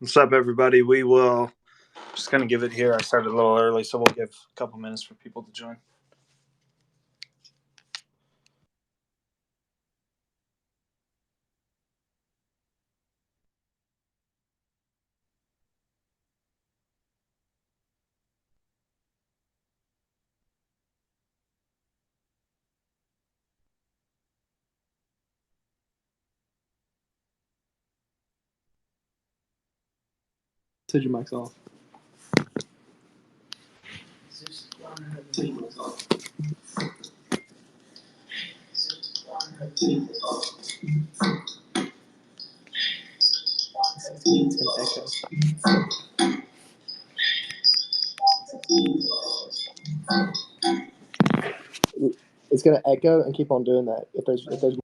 What's up, everybody? We will just going to give it here. I started a little early, so we'll give a couple minutes for people to join. Said your mic's off. It's gonna echo. It's gonna echo and keep on doing that. If there's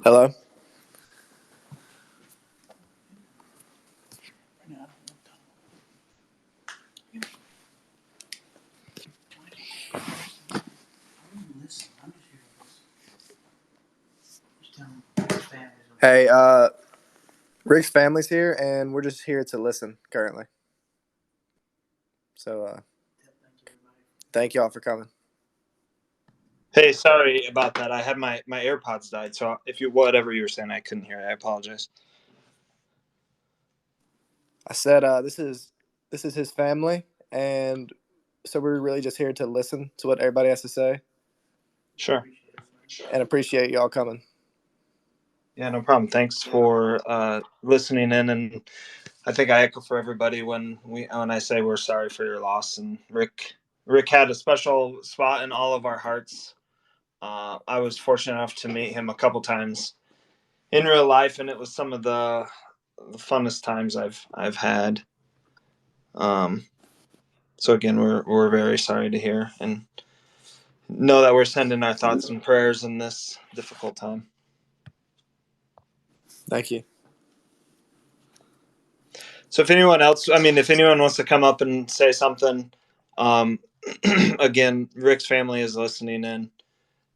hello. Hey, Rick's family's here, and we're just here to listen currently. So, thank y'all for coming. Hey, sorry about that. I had my AirPods died, so if you whatever you were saying, I couldn't hear it. I apologize. I said this is his family, and so we're really just here to listen to what everybody has to say. Sure. And appreciate y'all coming. Yeah, no problem. Thanks for listening in, and I think I echo for everybody when I say we're sorry for your loss. And Rick had a special spot in all of our hearts. I was fortunate enough to meet him a couple times in real life, and it was some of the funnest times I've had. So again, we're very sorry to hear, and know that we're sending our thoughts and prayers in this difficult time. Thank you. So if anyone wants to come up and say something, again, Rick's family is listening in.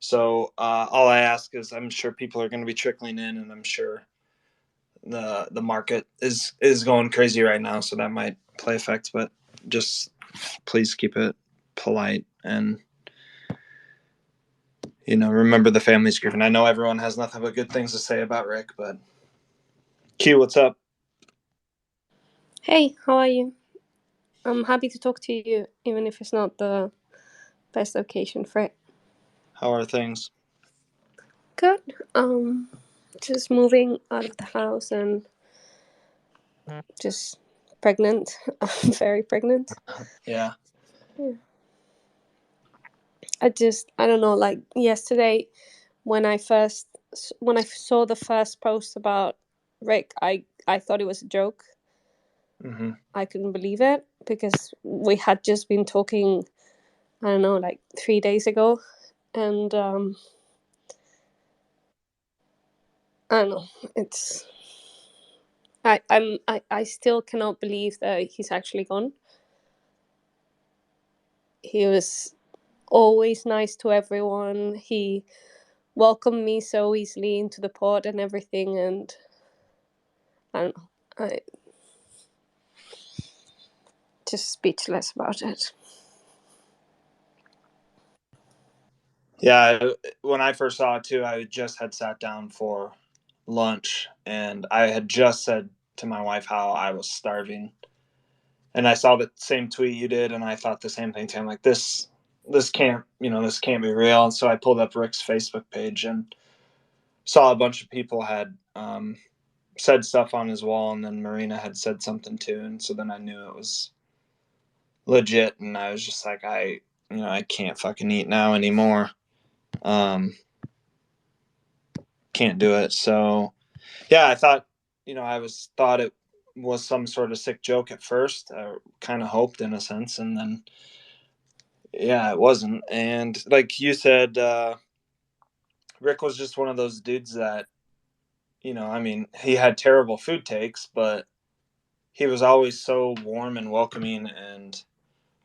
So all I ask is, I'm sure people are going to be trickling in, and I'm sure the market is going crazy right now, so that might play effects. But just please keep it polite and remember the family's grieving. I know everyone has nothing but good things to say about Rick, but Q, what's up? Hey, how are you? I'm happy to talk to you, even if it's not the best occasion for it. How are things? Good. Just moving out of the house and just pregnant. I'm very pregnant. Yeah. I don't know, like yesterday when I saw the first post about Rick, I thought it was a joke. Mm-hmm. I couldn't believe it because we had just been talking, I don't know, like 3 days ago, and I don't know, it's I still cannot believe that he's actually gone. He was always nice to everyone. He welcomed me so easily into the pod and everything, and I don't know, I just speechless about it. Yeah, when I first saw it too, I just had sat down for lunch, and I had just said to my wife how I was starving, and I saw the same tweet you did, and I thought the same thing too. I'm like, this can't be real. And so I pulled up Rick's Facebook page, and saw a bunch of people had said stuff on his wall, and then Marina had said something too, and so then I knew it was legit, and I was just like, I can't fucking eat now anymore. Can't do it. So yeah, I thought, thought it was some sort of sick joke at first. I kind of hoped in a sense, and then yeah, it wasn't. And like you said, Rick was just one of those dudes that, he had terrible food takes, but he was always so warm and welcoming and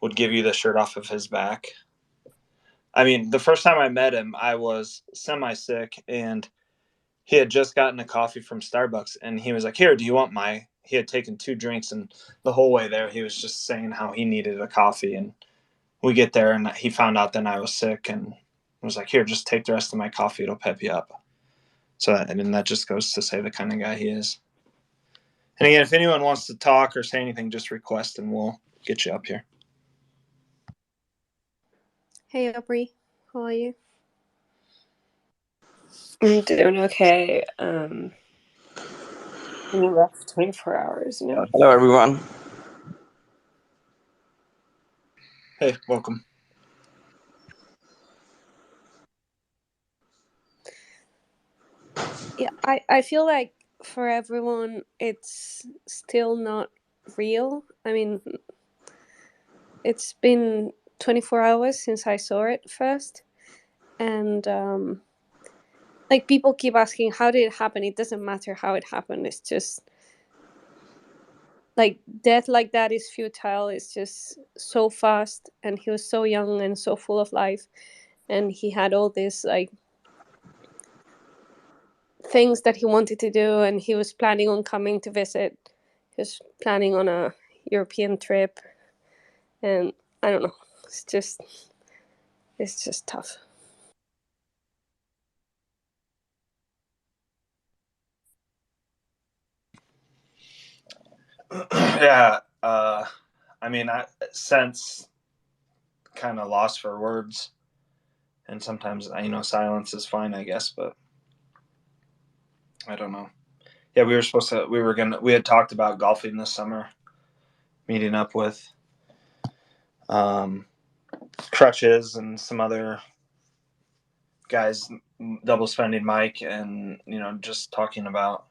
would give you the shirt off of his back. I mean, the first time I met him, I was semi sick, and he had just gotten a coffee from Starbucks, and he was like, "Here, do you want my?" He had taken 2 drinks, and the whole way there, he was just saying how he needed a coffee. And we get there, and he found out then I was sick, and was like, "Here, just take the rest of my coffee; it'll pep you up." So, that just goes to say the kind of guy he is. And again, if anyone wants to talk or say anything, just request, and we'll get you up here. Hey, Aubrey. How are you? I'm doing okay. In a rough 24 hours, Hello, everyone. Hey, welcome. Yeah, I feel like for everyone, it's still not real. I mean, it's been 24 hours since I saw it first. And like, people keep asking, how did it happen? It doesn't matter how it happened. It's just like, death like that is futile. It's just so fast, and he was so young and so full of life, and he had all this like things that he wanted to do, and he was planning on coming to visit. He was planning on a European trip, and I don't know, it's just tough. Yeah, I sense kind of lost for words, and sometimes silence is fine, I guess, but I don't know. Yeah, we had talked about golfing this summer, meeting up with Crutches and some other guys, double spending Mike, and just talking about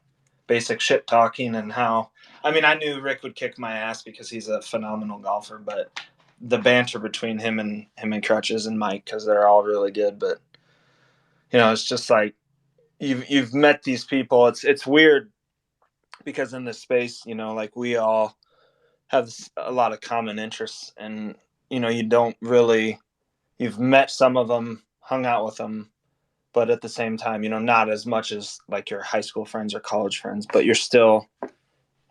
basic shit talking, and how I knew Rick would kick my ass because he's a phenomenal golfer, but the banter between him and Crutches and Mike, because they're all really good, but it's just like you've met these people. It's weird because in this space, like we all have a lot of common interests, and you don't really, you've met some of them, hung out with them, but at the same time, not as much as like your high school friends or college friends, but you're still,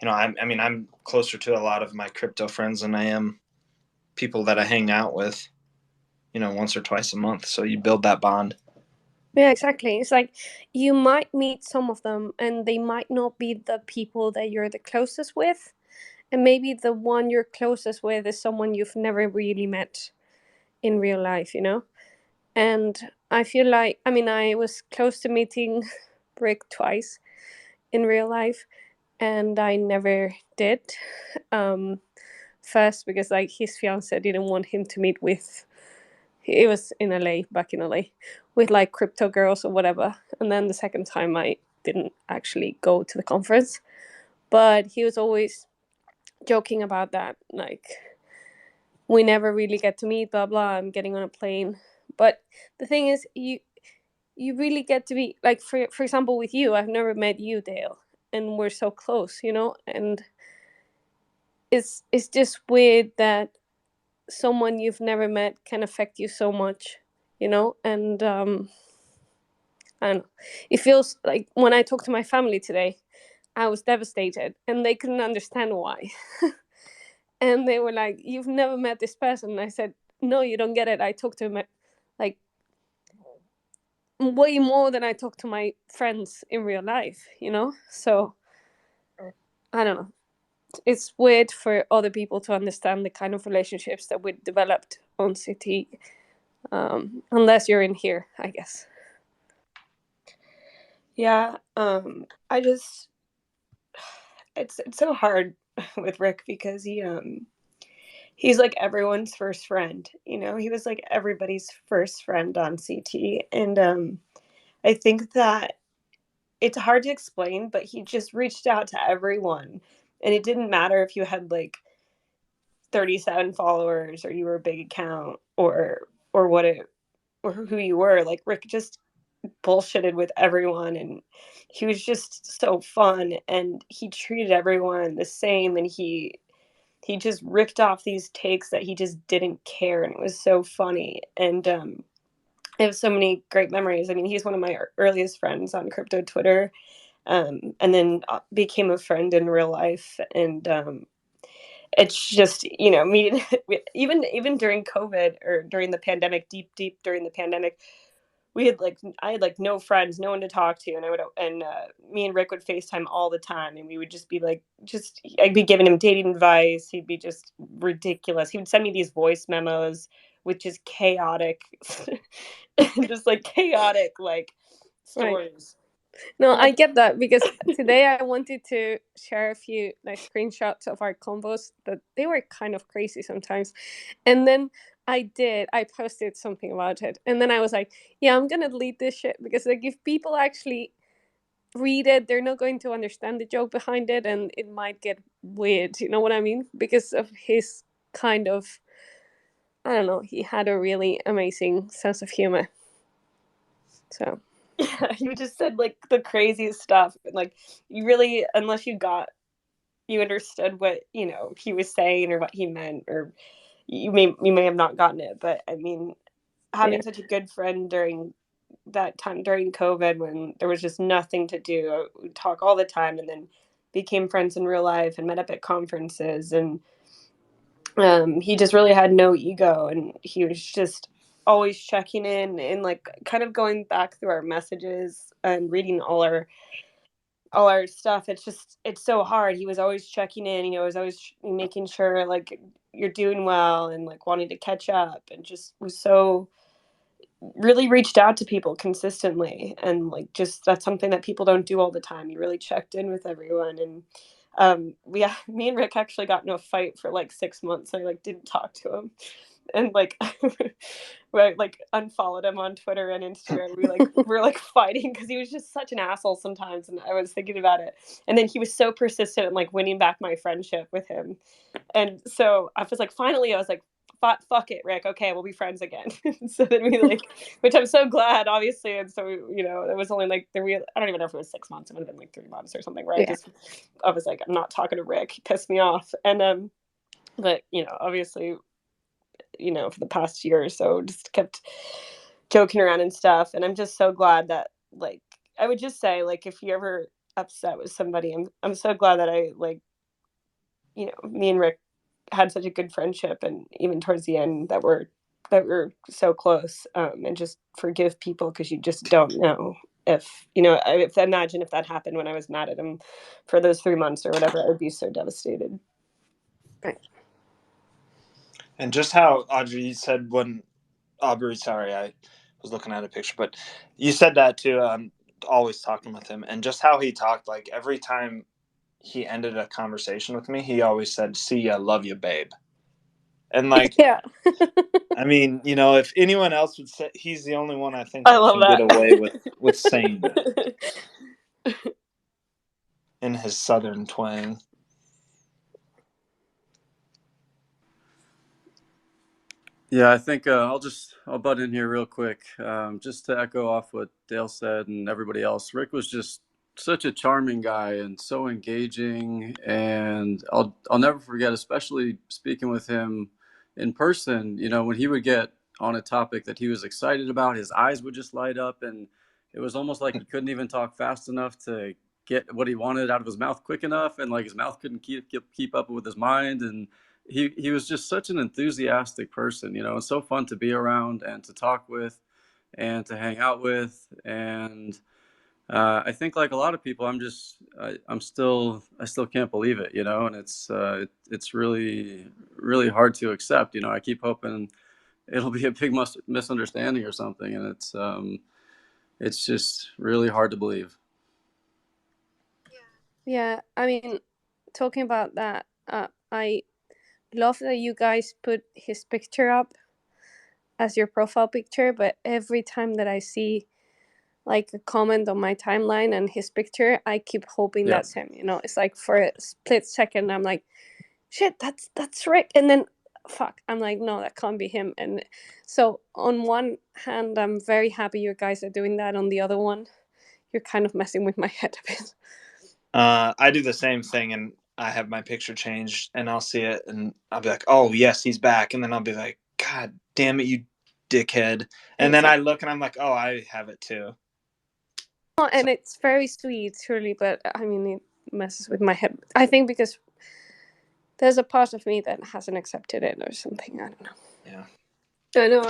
I'm closer to a lot of my crypto friends than I am people that I hang out with, once or twice a month. So you build that bond. Yeah, exactly. It's like you might meet some of them, and they might not be the people that you're the closest with, and maybe the one you're closest with is someone you've never really met in real life, And I feel like, I was close to meeting Rick twice in real life, and I never did. First, because like his fiance didn't want him to meet with, it was in LA, back in LA, with like crypto girls or whatever. And then the second time I didn't actually go to the conference, but he was always joking about that, like, we never really get to meet, blah blah, I'm getting on a plane. But the thing is, you really get to be like, for example, with you, I've never met you, Dale, and we're so close, and it's just weird that someone you've never met can affect you so much, and I don't know, it feels like when I talked to my family today, I was devastated, and they couldn't understand why. And they were like, you've never met this person, and I said, no, you don't get it. I talked to him like way more than I talk to my friends in real life, So I don't know. It's weird for other people to understand the kind of relationships that we developed on City, unless you're in here, I guess. Yeah. I just it's so hard with Rick because he's like everyone's first friend. You know, he was like everybody's first friend on CT, and I think that it's hard to explain, but he just reached out to everyone, and it didn't matter if you had like 37 followers or you were a big account or what it or who you were. Like Rick just bullshitted with everyone, and he was just so fun, and he treated everyone the same, and he just ripped off these takes that he just didn't care, and it was so funny. And I have so many great memories. I mean, he's one of my earliest friends on crypto Twitter, and then became a friend in real life. And it's just, you know, meeting even during COVID or during the pandemic, deep during the pandemic, we had like I had like no friends, no one to talk to, and I would and me and Rick would FaceTime all the time, and we would just be like, just I'd be giving him dating advice. He'd be just ridiculous. He would send me these voice memos with just chaotic, just like chaotic like Right. stories. No, And I like, get that because today I wanted to share a few like screenshots of our combos that they were kind of crazy sometimes. And then I posted something about it. And then I was like, yeah, I'm gonna delete this shit because like if people actually read it, they're not going to understand the joke behind it and it might get weird, you know what I mean? Because of his kind of I don't know, he had a really amazing sense of humor. So yeah, you just said like the craziest stuff, and like you really, unless you understood what you know he was saying or what he meant, or you may have not gotten it. But I mean, yeah. having such a good friend during that time during COVID when there was just nothing to do, we talk all the time, and then became friends in real life and met up at conferences. And he just really had no ego, and he was just always checking in and like kind of going back through our messages and reading all our stuff. It's so hard. He was always checking in, you know, was always making sure like you're doing well and like wanting to catch up, and just was so really reached out to people consistently. And like just that's something that people don't do all the time. He really checked in with everyone. And me and Rick actually got in a fight for like 6 months. I like didn't talk to him, and like we like unfollowed him on Twitter and Instagram. We're like fighting because he was just such an asshole sometimes. And I was thinking about it, and then he was so persistent in like winning back my friendship with him. And so I was like, finally, I was like, fuck it, Rick. Okay, we'll be friends again. So then we like, which I'm so glad, obviously. And so you know, it was only like I don't even know if it was 6 months. It would have been like 3 months or something, right? Yeah. I was like, I'm not talking to Rick. He pissed me off. And but you know, obviously, you know, for the past year or so, just kept joking around and stuff. And I'm just so glad that like I would just say like if you're ever upset with somebody, I'm so glad that I like you know me and Rick had such a good friendship, and even towards the end that we're so close, and just forgive people because you just don't know if you know if imagine if that happened when I was mad at him for those 3 months or whatever, I would be so devastated. Right. And just how Audrey said when Aubrey, sorry, I was looking at a picture, but you said that too. Always talking with him, and just how he talked. Like every time he ended a conversation with me, he always said, "See ya, love you, babe." And like, Yeah. I mean, you know, if anyone else would say, he's the only one I think I that love can get away with that. saying that in his southern twang. Yeah, I think I'll butt in here real quick, just to echo off what Dale said and everybody else. Rick was just such a charming guy and so engaging, and I'll never forget, especially speaking with him in person. You know, when he would get on a topic that he was excited about, his eyes would just light up, and it was almost like he couldn't even talk fast enough to get what he wanted out of his mouth quick enough, and like his mouth couldn't keep up with his mind. And he was just such an enthusiastic person, you know, and so fun to be around and to talk with and to hang out with. And I think like a lot of people, I still can't believe it, you know, and it's really, really hard to accept. You know, I keep hoping it'll be a big misunderstanding or something. And it's just really hard to believe. Yeah, I mean, talking about that, I love that you guys put his picture up as your profile picture, but every time that I see like a comment on my timeline and his picture, I keep hoping Yeah. that's him. You know, it's like for a split second, I'm like, shit, that's Rick, and then fuck, I'm like, no, that can't be him. And so on one hand, I'm very happy you guys are doing that. On the other one, you're kind of messing with my head a bit. I do the same thing, and I have my picture changed, and I'll see it, and I'll be like, "Oh yes, he's back," and then I'll be like, "God damn it, you dickhead!" And then I look, and I'm like, "Oh, I have it too." Oh, and it's very sweet, truly, but I mean, it messes with my head. I think because there's a part of me that hasn't accepted it or something. I don't know. Yeah. I know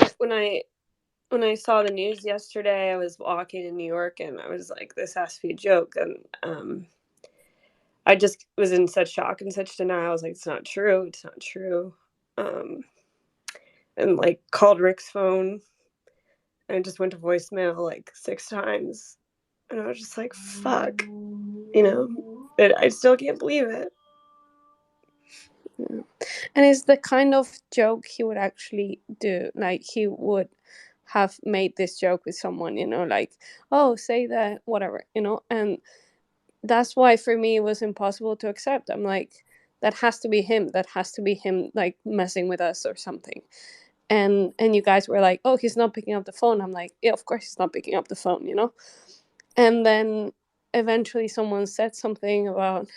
when I saw the news yesterday, I was walking in New York and I was like, this has to be a joke. And I just was in such shock and such denial. I was like, it's not true. It's not true. And like called Rick's phone and it just went to voicemail like 6 times. And I was just like, fuck, you know, I still can't believe it. Yeah. And it's the kind of joke he would actually do. Like, he would have made this joke with someone, you know, like, oh, say that, whatever, you know. And that's why for me it was impossible to accept. I'm like, that has to be him. That has to be him, like, messing with us or something. And you guys were like, oh, he's not picking up the phone. I'm like, yeah, of course he's not picking up the phone, you know. And then eventually someone said something about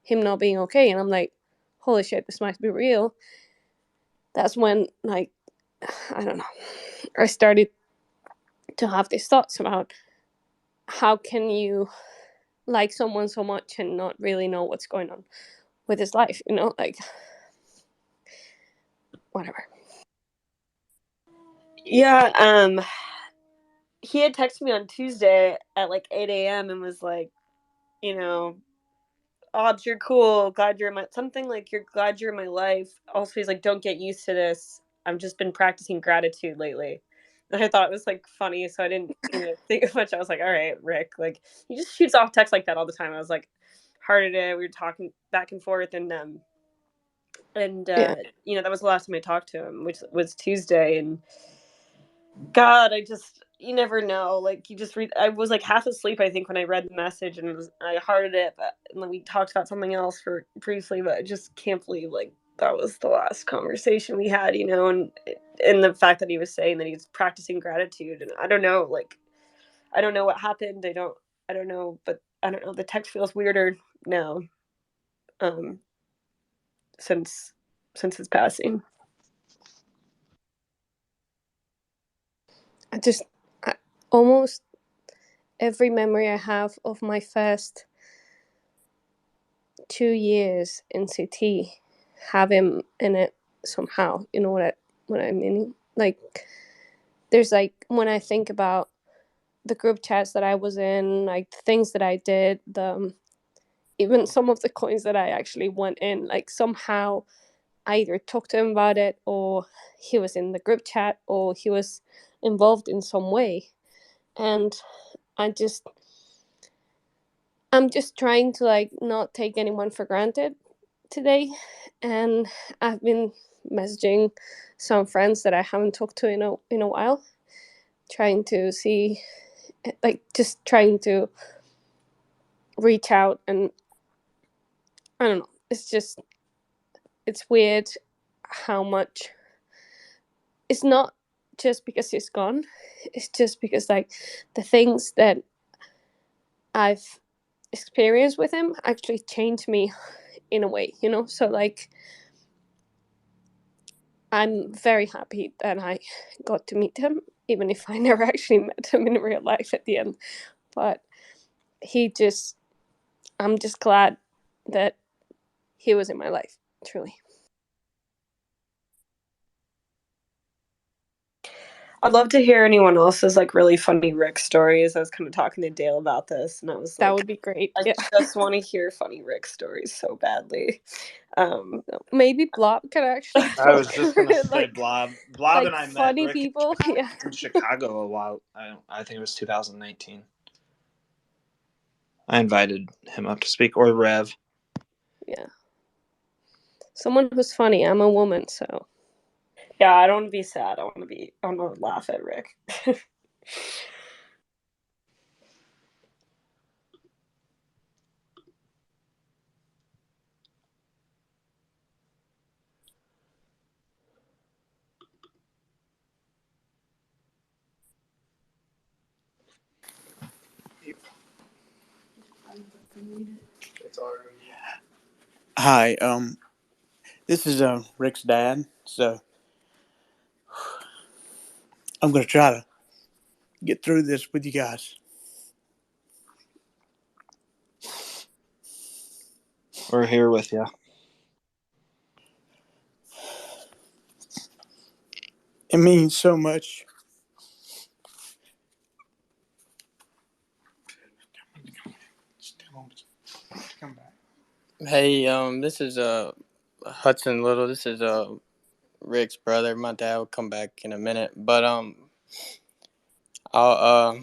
him not being okay, and I'm like, holy shit, this might be real. That's when, like, I don't know, I started to have these thoughts about how can you like someone so much and not really know what's going on with his life, you know, like, whatever. Yeah, he had texted me on Tuesday at like 8 a.m. and was like, you know, Obs, you're cool. Glad you're in my something like you're glad you're in my life. Also, he's like, don't get used to this. I've just been practicing gratitude lately. And I thought it was like funny, so I didn't, think much. I was like, all right, Rick, like he just shoots off text like that all the time. I was like, hearted it. We were talking back and forth, and Yeah, that was the last time I talked to him, which was Tuesday. And God, you never know. Like, you just read. I was like half asleep, I think, when I read the message, and I hearted it. And then we talked about something else for briefly, but I just can't believe like that was the last conversation we had, and the fact that he was saying that he's practicing gratitude, and I don't know, like, I don't know what happened. I don't know, but I don't know. The text feels weirder now, um, since his passing. I just almost every memory I have of my first 2 years in CT have him in it somehow. You know what I mean? Like, there's like, when I think about the group chats that I was in, like the things that I did, even some of the coins that I actually went in, like somehow I either talked to him about it, or he was in the group chat, or he was involved in some way. And I just I'm just trying to like not take anyone for granted today. And I've been messaging some friends that I haven't talked to in a while, trying to see, like, just trying to reach out. And I don't know, it's weird how much. It's not just because he's gone, it's just because, like, the things that I've experienced with him actually changed me in a way, you know. So like, I'm very happy that I got to meet him, even if I never actually met him in real life at the end. But I'm just glad that he was in my life, truly. I'd love to hear anyone else's like really funny Rick stories. I was kind of talking to Dale about this, and I was That like, would be great. I Yeah. just want to hear funny Rick stories so badly. Maybe Blob could actually I was talk. just gonna say like Blob and like I met funny Rick people. Yeah. in Chicago a while. I think it was 2019. I invited him up to speak, or Rev. Yeah. Someone who's funny. I'm a woman, so. Yeah, I don't want to be sad. I want to laugh at Rick. Hi, this is Rick's dad. So I'm gonna try to get through this with you guys. We're here with you. It means so much. Hey, this is Hudson Little. This is Rick's brother. My dad will come back in a minute, but I'll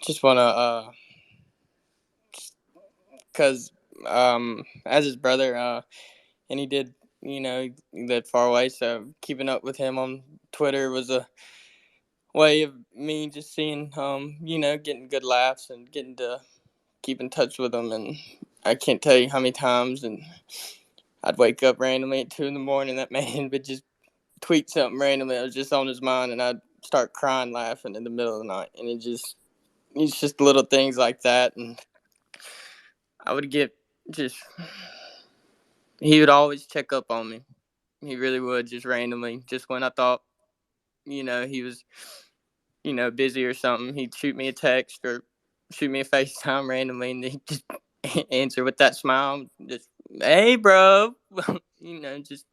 just wanna cause as his brother and he did, he lived far away, so keeping up with him on Twitter was a way of me just seeing getting good laughs and getting to keep in touch with him. And I can't tell you how many times and I'd wake up randomly at 2 a.m. That man would just tweet something randomly that was just on his mind, and I'd start crying laughing in the middle of the night. And it's just little things like that. And I would get just, he would always check up on me. He really would, just randomly, just when I thought, he was, busy or something. He'd shoot me a text or shoot me a FaceTime randomly, and he'd just answer with that smile, just, hey, bro, just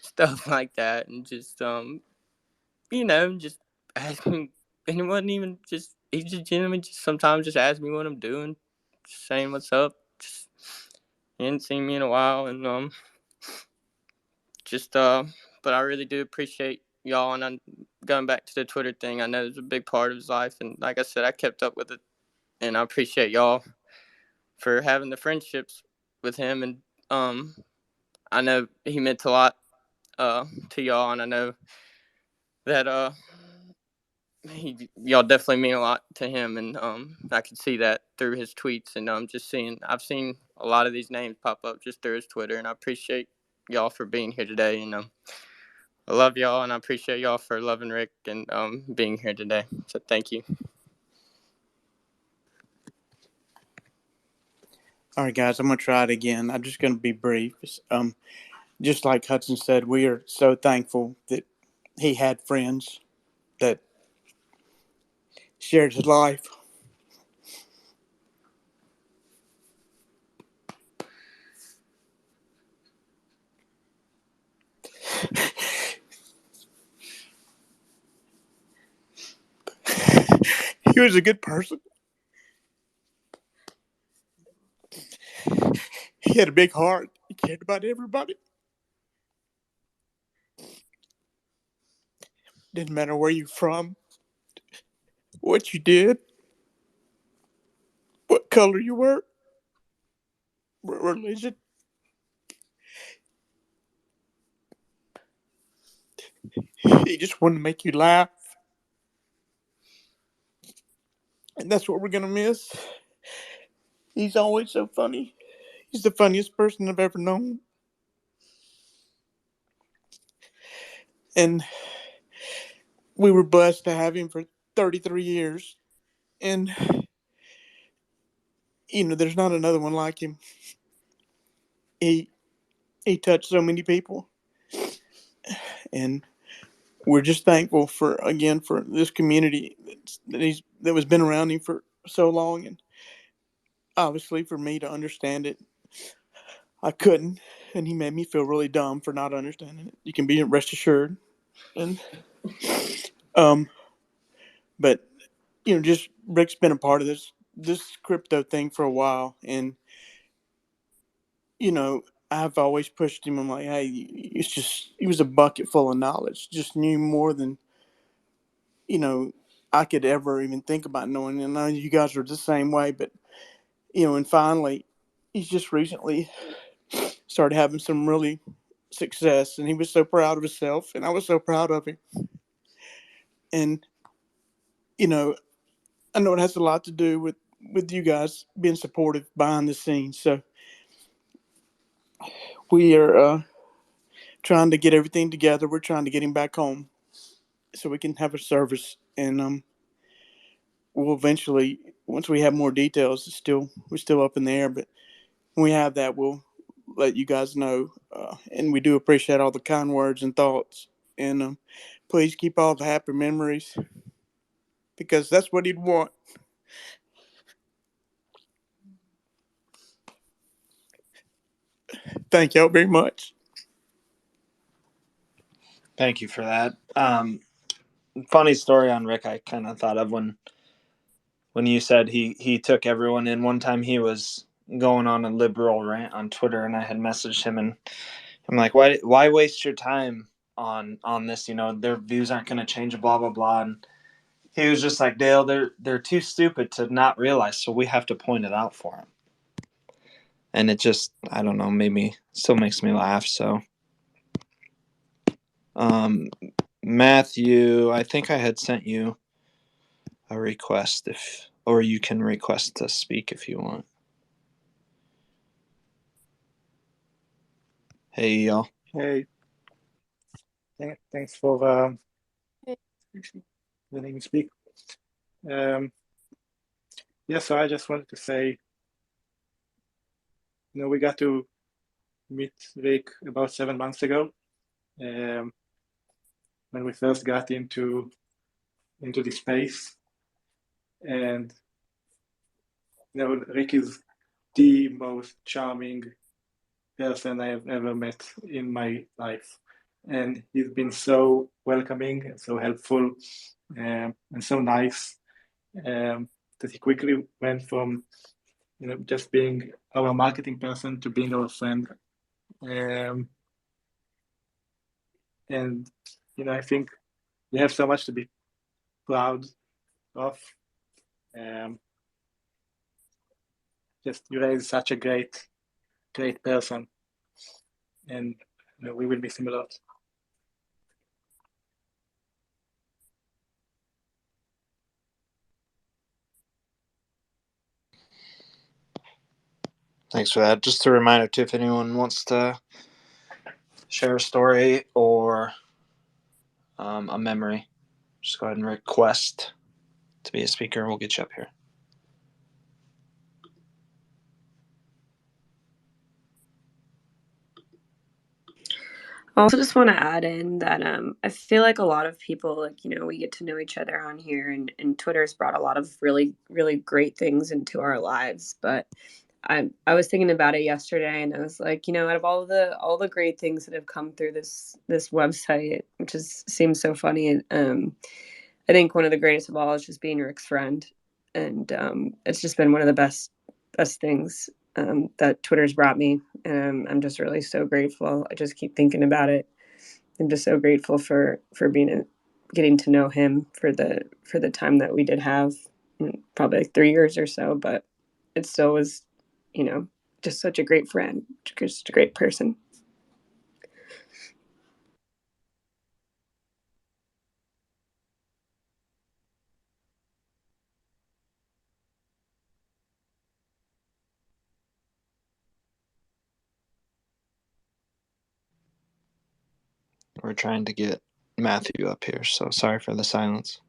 stuff like that. And just, just ask me, and it wasn't even just, he just genuinely just sometimes just ask me what I'm doing, just saying what's up. Just, he hadn't seen me in a while, and but I really do appreciate y'all. And I'm going back to the Twitter thing. I know it's a big part of his life, and like I said, I kept up with it, and I appreciate y'all for having the friendships with him. And I know he meant a lot to y'all, and I know that y'all definitely mean a lot to him, and I can see that through his tweets. And I've seen a lot of these names pop up just through his Twitter, and I appreciate y'all for being here today. And I love y'all, and I appreciate y'all for loving Rick and being here today. So thank you. All right, guys, I'm gonna try it again. I'm just gonna be brief. Just like Hudson said, we are so thankful that he had friends that shared his life. He was a good person. He had a big heart. He cared about everybody. Didn't matter where you're from, what you did, what color you were, religion. He just wanted to make you laugh. And that's what we're going to miss. He's always so funny. He's the funniest person I've ever known. And we were blessed to have him for 33 years. And, there's not another one like him. He touched so many people. And we're just thankful for this community that was been around him for so long. And obviously for me to understand it, I couldn't. And he made me feel really dumb for not understanding it. You can be rest assured. And, but just Rick's been a part of this crypto thing for a while, and I've always pushed him. I'm like, hey, he was a bucket full of knowledge. Just knew more than I could ever even think about knowing. And I know you guys are the same way, but And finally, he's just recently started having some really success, and he was so proud of himself, and I was so proud of him. And I know it has a lot to do with you guys being supportive behind the scenes. So we are trying to get everything together. We're trying to get him back home so we can have a service, and we'll eventually, once we have more details, we're still up in the air, but when we have that, we'll let you guys know. And we do appreciate all the kind words and thoughts. And please keep all the happy memories, because that's what he'd want. Thank y'all very much. Thank you for that. Funny story on Rick. I kind of thought of when you said he took everyone in. One time he was going on a liberal rant on Twitter, and I had messaged him, and I'm like, why waste your time on this? Their views aren't going to change. Blah blah blah. And he was just like, Dale, they're too stupid to not realize, so we have to point it out for them. And it just, I don't know, still makes me laugh. So, Matthew, I think I had sent you a request, or you can request to speak if you want. Hey, y'all. Hey, thanks for Hey. letting me speak. Yeah, so I just wanted to say, we got to meet Rick about 7 months ago, when we first got into the space, and Rick is the most charming person I have ever met in my life, and he's been so welcoming and so helpful, and so nice, that he quickly went from just being our marketing person to being our friend. And I think we have so much to be proud of. Just you raised such a great person, and we will miss him a lot. Thanks for that. Just a reminder, too, if anyone wants to share a story or a memory, just go ahead and request to be a speaker. We'll get you up here. I also just want to add in that I feel like a lot of people, we get to know each other on here, and Twitter's brought a lot of really, really great things into our lives. But I was thinking about it yesterday, and I was like, out of all the great things that have come through this website, which seems so funny, I think one of the greatest of all is just being Rick's friend, and it's just been one of the best things that Twitter's brought me, and I'm just really so grateful. I just keep thinking about it. I'm just so grateful for getting to know him for the time that we did have, probably like 3 years or so, but it still was, just such a great friend, just a great person. We're trying to get Matthew up here, so sorry for the silence.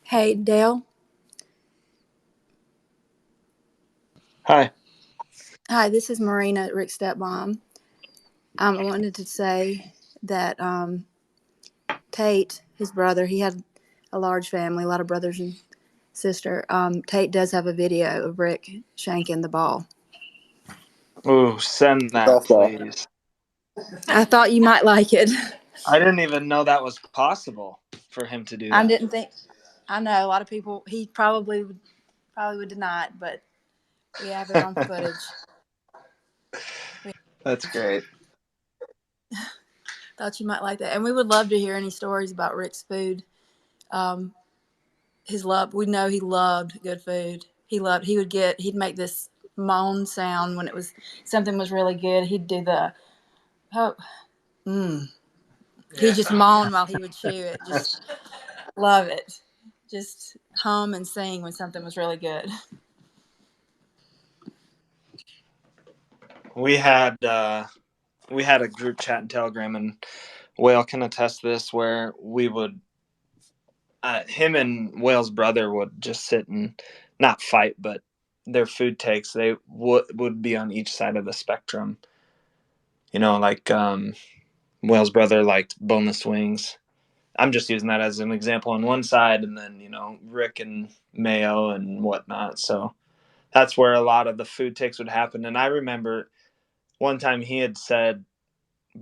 Hey, Dale. Hi. Hi, this is Marina, Rick's stepmom. I wanted to say that Tate, his brother, he had a large family, a lot of brothers and sister. Tate does have a video of Rick shanking the ball. Ooh, send that, please. I thought you might like it. I didn't even know that was possible for him to do I that. didn't think I know a lot of people. He probably would deny it, but we have it on footage. That's great. Thought you might like that, and we would love to hear any stories about Rick's food. His love. We know he loved good food. He'd make this moan sound when something was really good. He'd do the oh, He'd just moan while he would chew it. Just love it. Just hum and sing when something was really good. We had a group chat in Telegram, and Whale can attest to this, where we would him and Whale's brother would just sit and not fight, but their food takes, they would be on each side of the spectrum. Like Whale's brother liked boneless wings. I'm just using that as an example on one side, and then Rick and mayo and whatnot. So that's where a lot of the food takes would happen. And I remember one time he had said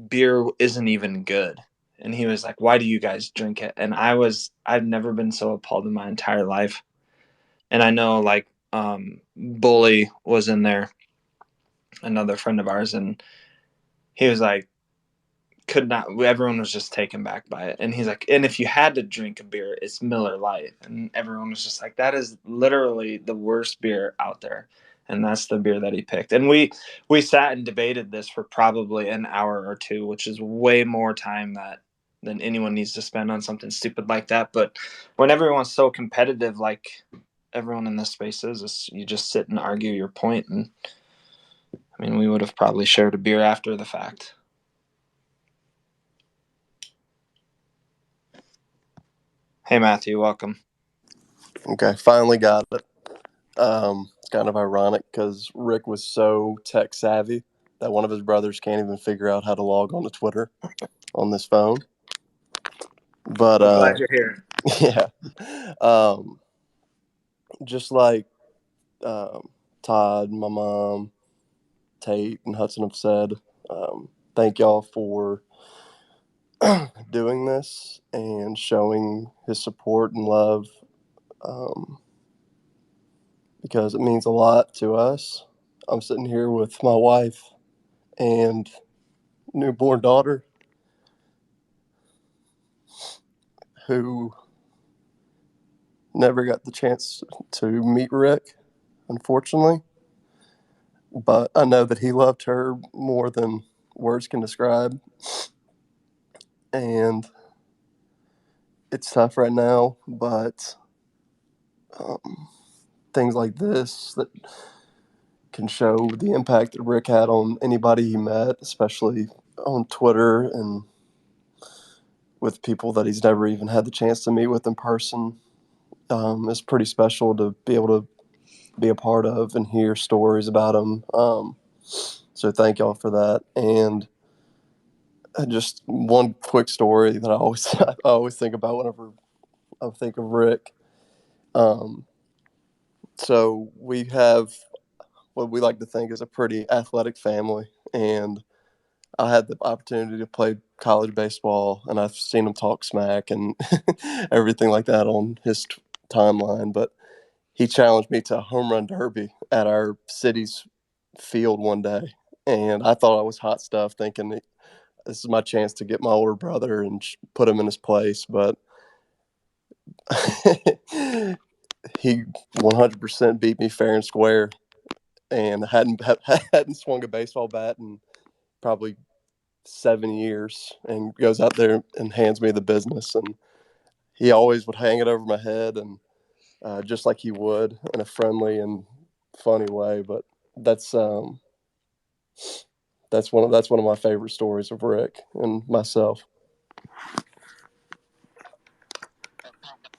beer isn't even good, and he was like, "Why do you guys drink it?" And I've never been so appalled in my entire life. And I know, like, Bully was in there, another friend of ours, and he was like, could not, everyone was just taken back by it. And he's like, and if you had to drink a beer, it's Miller Lite. And everyone was just like, that is literally the worst beer out there. And that's the beer that he picked. And we sat and debated this for probably an hour or two, which is way more time than anyone needs to spend on something stupid like that. But when everyone's so competitive, like everyone in this space is, you just sit and argue your point. And I mean, we would have probably shared a beer after the fact. Hey, Matthew, welcome. Okay, finally got it. It's kind of ironic because Rick was so tech savvy that one of his brothers can't even figure out how to log on to Twitter on this phone. But I'm glad you're here. Yeah, just like Todd, my mom, Tate, and Hudson have said, thank y'all for doing this and showing his support and love, because it means a lot to us. I'm sitting here with my wife and newborn daughter who never got the chance to meet Rick, unfortunately. But I know that he loved her more than words can describe. And it's tough right now, but things like this that can show the impact that Rick had on anybody he met, especially on Twitter and with people that he's never even had the chance to meet with in person, is pretty special to be able to be a part of and hear stories about him. So thank y'all for that. And just one quick story that I always think about whenever I think of Rick. So we have what we like to think is a pretty athletic family, and I had the opportunity to play college baseball, and I've seen him talk smack and everything like that on his timeline. But he challenged me to a home run derby at our city's field one day, and I thought I was hot stuff, thinking this is my chance to get my older brother and put him in his place. But he 100% beat me fair and square, and hadn't swung a baseball bat in probably 7 years, and goes out there and hands me the business. And he always would hang it over my head, and just like he would in a friendly and funny way. But that's one of my favorite stories of Rick and myself.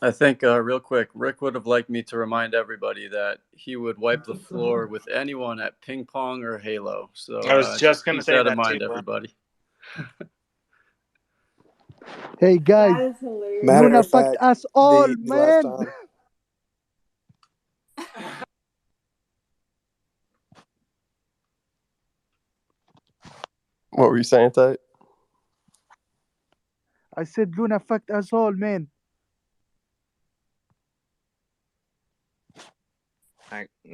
I think, real quick, Rick would have liked me to remind everybody that he would wipe the floor with anyone at ping pong or Halo. So I was just going to keep say that in that mind, too. everybody. Hey guys, That is hilarious. Matter Luna of fucked fact, us all, the last man. time. What were you saying, Tate? I said Luna fucked us all, man.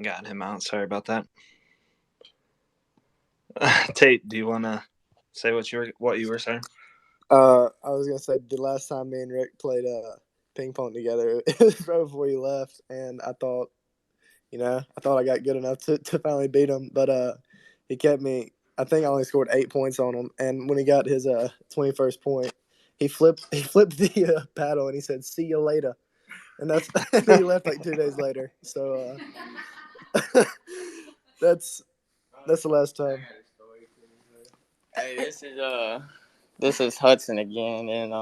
got him out. Sorry about that. Tate, do you want to say what you were saying? I was gonna say the last time me and Rick played ping pong together, it was right before he left, and I thought I got good enough to finally beat him, but he kept me. I think I only scored 8 points on him, and when he got his 21st point, he flipped the paddle and he said, "See you later," and and he left like 2 days later. So that's the last time. Hey, this is Hudson again, and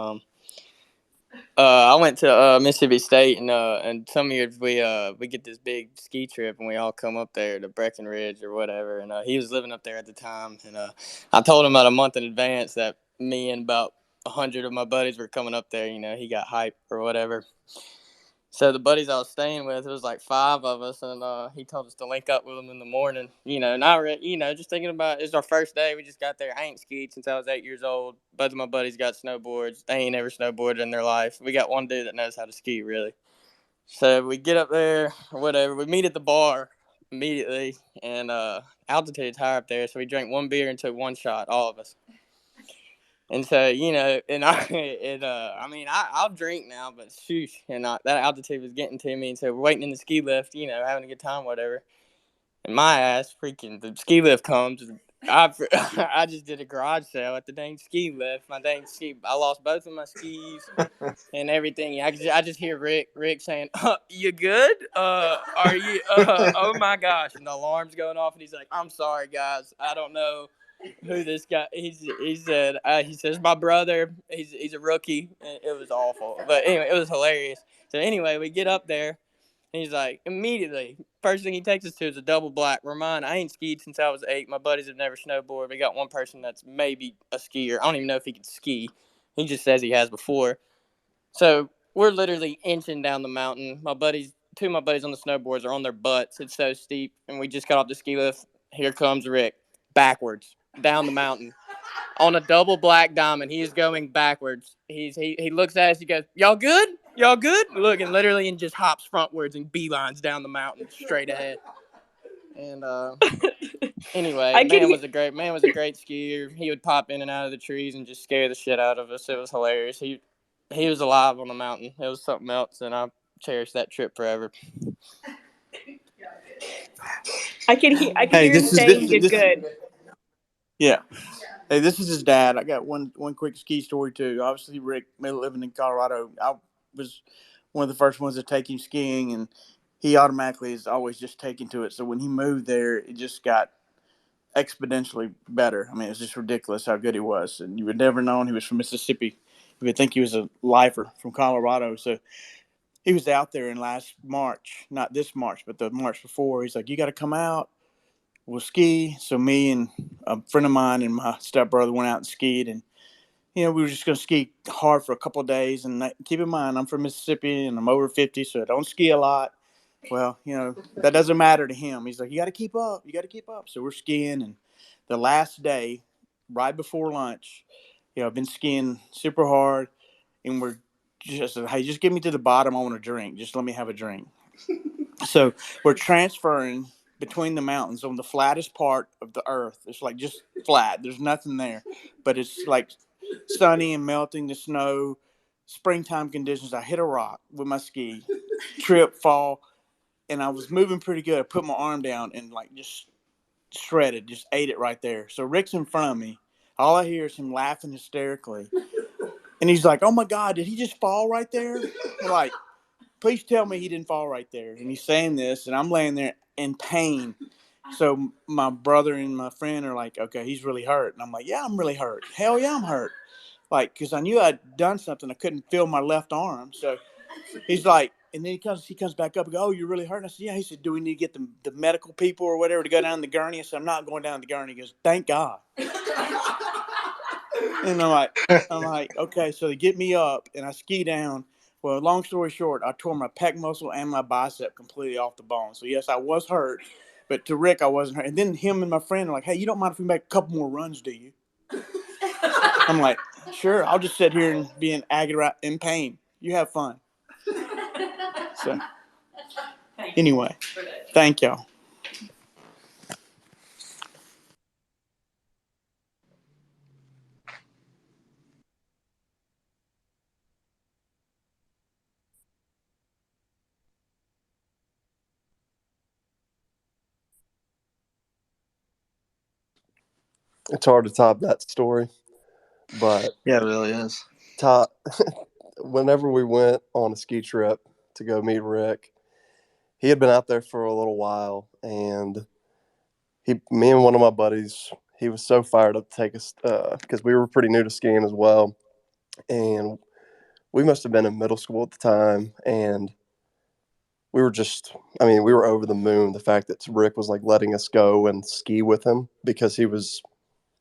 I went to Mississippi State, and some years we get this big ski trip, and we all come up there to Breckenridge or whatever. And he was living up there at the time, and I told him about a month in advance that me and about 100 of my buddies were coming up there. He got hyped or whatever. So the buddies I was staying with, it was like 5 of us, and he told us to link up with them in the morning. Just thinking about it's our first day. We just got there. I ain't skied since I was 8 years old. Both of my buddies got snowboards. They ain't ever snowboarded in their life. We got one dude that knows how to ski, really. So we get up there or whatever. We meet at the bar immediately, and altitude's high up there, so we drank 1 beer and took 1 shot, all of us. And so, I'll drink now, but shoosh, that altitude was getting to me. And so we're waiting in the ski lift, having a good time, whatever. And my ass, freaking, the ski lift comes. I just did a garage sale at the dang ski lift. I lost both of my skis and everything. I just hear Rick saying, "You good? Are you? Oh my gosh!" And the alarm's going off, and he's like, "I'm sorry, guys. I don't know who this guy." He says my brother. He's a rookie. It was awful, but anyway, it was hilarious. So anyway, we get up there. And he's like, immediately, first thing he takes us to is a double black. Remind, I ain't skied since I was 8. My buddies have never snowboarded. We got one person that's maybe a skier. I don't even know if he can ski. He just says he has before. So we're literally inching down the mountain. Two of my buddies on the snowboards are on their butts. It's so steep. And we just got off the ski lift. Here comes Rick, backwards, down the mountain. On a double black diamond, he is going backwards. He looks at us. He goes, "Y'all good? Y'all good?" Look, and literally, and just hops frontwards and beelines down the mountain straight ahead. And anyway, man was a great skier. He would pop in and out of the trees and just scare the shit out of us. It was hilarious. He was alive on the mountain. It was something else, and I cherish that trip forever. I can hear him saying you're good. Yeah. Hey, this is his dad. I got one quick ski story too. Obviously, Rick living in Colorado, I was one of the first ones to take him skiing, and he automatically is always just taken to it. So when he moved there, it just got exponentially better. I mean, it was just ridiculous how good he was, and you would never known he was from Mississippi. You would think he was a lifer from Colorado. So he was out there in last March, not this March, but the March before. He's like, "You got to come out. We'll ski." So me and a friend of mine and my stepbrother went out and skied, and we were just going to ski hard for a couple of days. And keep in mind, I'm from Mississippi and I'm over 50, so I don't ski a lot. Well, that doesn't matter to him. He's like, "You got to keep up. You got to keep up." So we're skiing, and the last day, right before lunch, I've been skiing super hard, and we're just, "Hey, just get me to the bottom. I want a drink. Just let me have a drink." So we're transferring between the mountains on the flattest part of the earth. It's like just flat. There's nothing there, but it's like sunny and melting the snow. Springtime conditions. I hit a rock with my ski, trip, fall, and I was moving pretty good. I put my arm down and like just shredded, just ate it right there. So Rick's in front of me. All I hear is him laughing hysterically. And he's like, "Oh my God, did he just fall right there?" I'm like, "Please tell me he didn't fall right there." And he's saying this, and I'm laying there in pain. So my brother and my friend are like, "Okay, he's really hurt." And I'm like, "Yeah, I'm really hurt. Hell yeah, I'm hurt." Like, because I knew I'd done something. I couldn't feel my left arm. So he's like, and then he comes back up and goes, "Oh, you're really hurt?" And I said, "Yeah." He said, "Do we need to get the medical people or whatever to go down the gurney?" I said, "I'm not going down the gurney." He goes, "Thank God." And I'm like, okay. So they get me up and I ski down. Well, long story short, I tore my pec muscle and my bicep completely off the bone. So yes, I was hurt, but to Rick, I wasn't hurt. And then him and my friend are like, "Hey, you don't mind if we make a couple more runs, do you?" I'm like, "Sure, I'll just sit here and be in agony, in pain. You have fun." So Anyway, thank y'all. It's hard to top that story, but Yeah, it really is. top. Whenever we went on a ski trip to go meet Rick, he had been out there for a little while, and me and one of my buddies, he was so fired up to take us because we were pretty new to skiing as well, and we must have been in middle school at the time, and we were just, I mean, we were over the moon. The fact that Rick was like letting us go and ski with him because he was,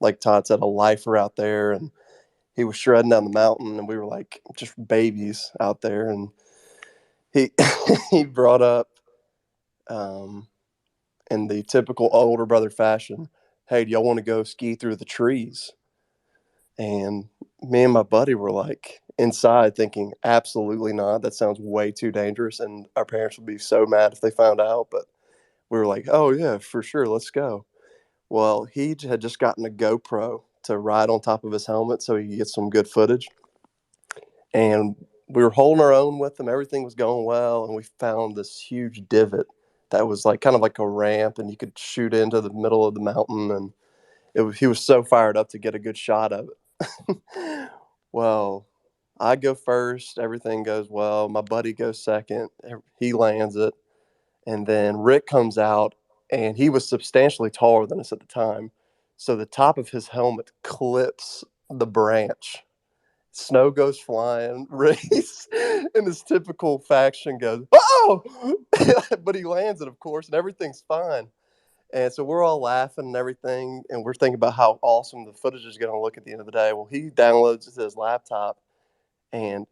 like Todd said, a lifer out there, and he was shredding down the mountain, and we were like just babies out there, and he he brought up um, in the typical older brother fashion, "Hey, do y'all want to go ski through the trees?" And me and my buddy were like inside thinking, absolutely not. That sounds way too dangerous, and our parents would be so mad if they found out. But we were like, oh yeah, for sure, let's go. Well, he had just gotten a GoPro to ride on top of his helmet so he could get some good footage. And we were holding our own with him. Everything was going well, and we found this huge divot that was like kind of like a ramp, and you could shoot into the middle of the mountain. And he was so fired up to get a good shot of it. Well, I go first. Everything goes well. My buddy goes second. He lands it. And then Rick comes out, and he was substantially taller than us at the time. So the top of his helmet clips the branch. Snow goes flying. Ray's in his typical faction goes, oh! But he lands it, of course, and everything's fine. And so we're all laughing and everything, and we're thinking about how awesome the footage is going to look at the end of the day. Well, he downloads it to his laptop, and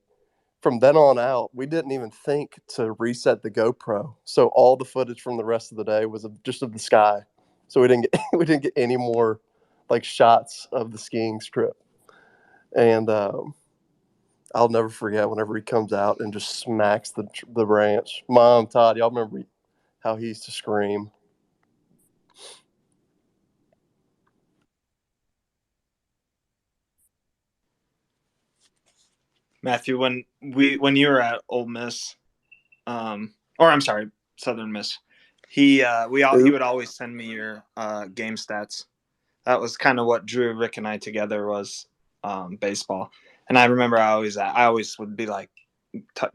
from then on out, we didn't even think to reset the GoPro. So all the footage from the rest of the day was just of the sky. So we didn't get we didn't get any more like shots of the skiing strip. And I'll never forget whenever he comes out and just smacks the branch. Mom, Todd, y'all remember how he used to scream? Matthew, when you were at Ole Miss, or I'm sorry, Southern Miss, he would always send me your game stats. That was kind of what drew Rick and I together was baseball. And I remember I always would be like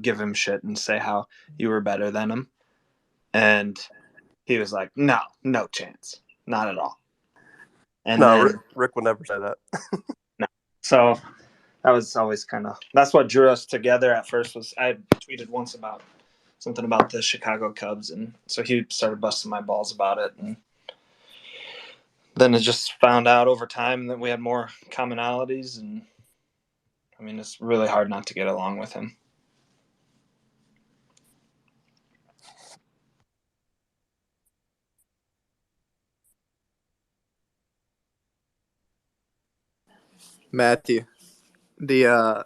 give him shit and say how you were better than him, and he was like, no chance, not at all. And No, then Rick would never say that. no, so that was always that's what drew us together at first. Was I tweeted once about something about the Chicago Cubs, and so he started busting my balls about it, and then it just found out over time that we had more commonalities, and I mean it's really hard not to get along with him. Matthew, the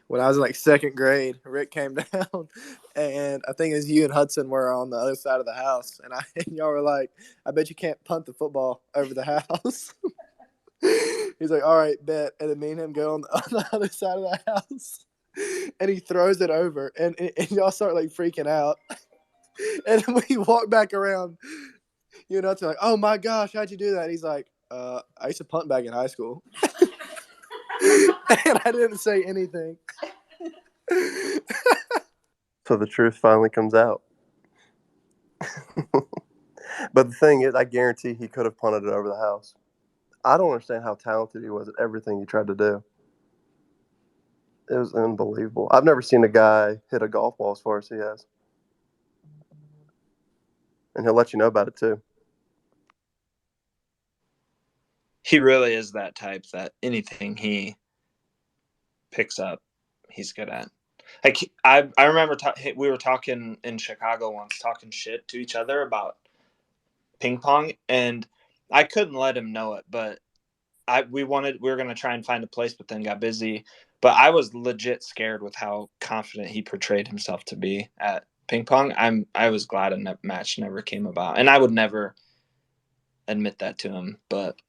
when I was in like second grade, Rick came down, and I think it was you and Hudson were on the other side of the house, and and y'all were like, "I bet you can't punt the football over the house." He's like, "All right, bet," and then me and him go on the other side of the house, and he throws it over, and y'all start like freaking out, and then we walk back around. You know, it's like, "Oh my gosh, how'd you do that?" And he's like, "I used to punt back in high school." And I didn't say anything. So the truth finally comes out. But the thing is, I guarantee he could have punted it over the house. I don't understand how talented he was at everything he tried to do. It was unbelievable. I've never seen a guy hit a golf ball as far as he has. And he'll let you know about it too. He really is that type that anything he picks up, he's good at. Like I remember we were talking in Chicago once, talking shit to each other about ping pong, and I couldn't let him know it, but we were gonna try and find a place, but then got busy. But I was legit scared with how confident he portrayed himself to be at ping pong, I was glad a match never came about, and I would never admit that to him. But